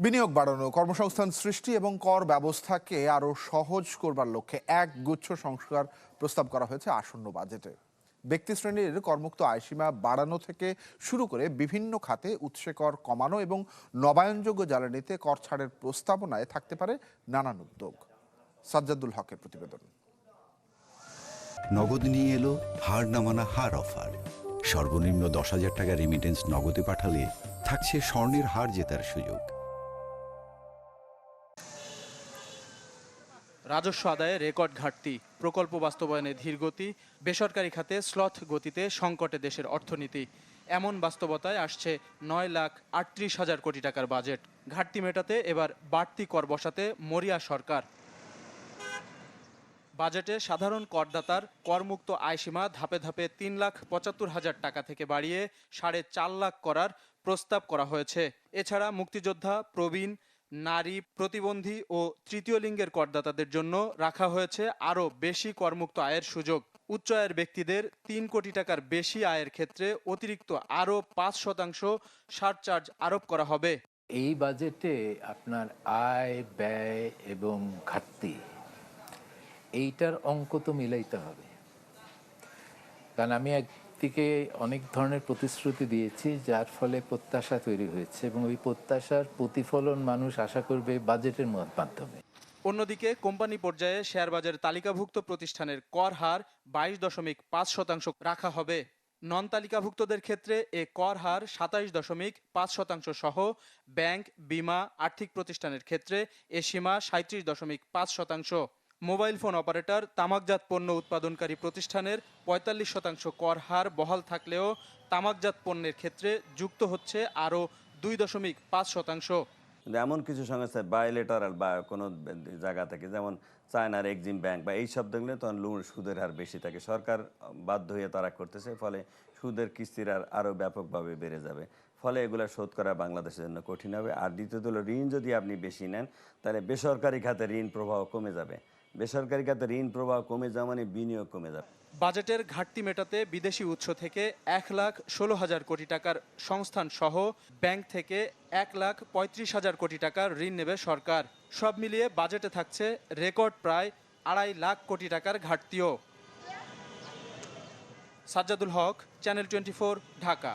বিনিয়োগ বাড়ানো, কর্মসংস্থান সৃষ্টি এবং কর ব্যবস্থাকে আরও সহজ করবার লক্ষ্যে এক গুচ্ছ সংস্কার প্রস্তাব করা হয়েছে আসন্ন বাজেটে। ব্যক্তি শ্রেণীর করমুক্ত আয়সীমা বাড়ানো থেকে শুরু করে বিভিন্ন খাতে উৎসে কর কমানো এবং নবায়নযোগ্য জ্বালানিতে কর ছাড়ের প্রস্তাবনায় থাকতে পারে নানান উদ্যোগ। সাজ্জাদুল হকের প্রতিবেদন। নগদ নিয়ে এলো হার না মানা হার অফার। সর্বনিম্ন 10,000 টাকা রেমিটেন্স নগদে পাঠালে থাকছে স্বর্ণের হার জেতার সুযোগ। রাজস্ব আদায়ে রেকর্ড ঘাটতি, প্রকল্প বাস্তবায়নে ধীরগতি, বেসরকারি খাতে স্লথ গতিতে সংকটে দেশের অর্থনীতি। এমন বাস্তবতায় আসছে 9,38,000 কোটি টাকার বাজেট। ঘাটতি মেটাতে এবার বাড়তি কর বসাতে মরিয়া সরকার। বাজেটে সাধারণ করদাতার করমুক্ত আয়সীমা ধাপে ধাপে 3,75,000 টাকা থেকে বাড়িয়ে 4.5 লাখ করার প্রস্তাব করা হয়েছে। এছাড়া মুক্তিযোদ্ধা, প্রবীণ, নারী, প্রতিবন্ধী ও তৃতীয় লিঙ্গের করদাতাদের জন্য রাখা হয়েছে আরও বেশি করমুক্ত আয়ের সুযোগ। উচ্চ আয়ের ব্যক্তিদের 3 কোটি টাকার বেশি আয়ের ক্ষেত্রে অতিরিক্ত আরও 5% সারচার্জ আরোপ করা হবে। এই বাজেটে আপনার আয়, ব্যয় এবং ঘাটতি এইটার অঙ্ক তো মিলাইতে হবে। কারণ আমি একদিকে অনেক ধরনের প্রতিশ্রুতি দিয়েছি, যার ফলে প্রত্যাশা তৈরি হয়েছে এবং ওই প্রত্যাশার প্রতিফলন মানুষ আশা করবে বাজেটের মাধ্যমে। অন্যদিকে কোম্পানি পর্যায়ে শেয়ারবাজার তালিকাভুক্ত প্রতিষ্ঠানের কর হার 22.5% রাখা হবে। নন তালিকাভুক্তদের ক্ষেত্রে এ কর হার 27.5% সহ ব্যাংক, বিমা, আর্থিক প্রতিষ্ঠানের ক্ষেত্রে এ সীমা 37.5%। মোবাইল ফোন অপারেটর, তামাকজাত পণ্য উৎপাদনকারী প্রতিষ্ঠানের 45% কর হার বহাল থাকলেও তামাকজাত পণ্যের ক্ষেত্রে যুক্ত হচ্ছে আরও 2.5%। এমন কিছু সংস্থা বায়োলেটারাল বা কোনো জায়গা থেকে, যেমন চায়নার এক্সিম ব্যাংক বা এইসব দেখলে তখন সুদের হার বেশি থাকে। সরকার বাধ্য হয়ে তারা করতেছে, ফলে সুদের কিস্তির হার আরও ব্যাপকভাবে বেড়ে যাবে। ফলে এগুলো শোধ করা বাংলাদেশের জন্য কঠিন হবে। আর দ্বিতীয়ত হলো, ঋণ যদি আপনি বেশি নেন তাহলে বেসরকারি খাতে ঋণ প্রবাহ কমে যাবে। বেসরকারি খাতে ঋণ প্রবাহ কমে যাওয়া মানে বিনিয়োগ কমে যাবে। বাজেটের ঘাটতি মেটাতে বিদেশি উৎস থেকে 1,16,000 কোটি টাকার সংস্থান সহ ব্যাংক থেকে 1,35,000 কোটি টাকার ঋণ নেবে সরকার। সব মিলিয়ে বাজেটে থাকছে রেকর্ড প্রায় 2.5 লাখ কোটি টাকার ঘাটতিও। সাজ্জাদুল হক, চ্যানেল 24, ঢাকা।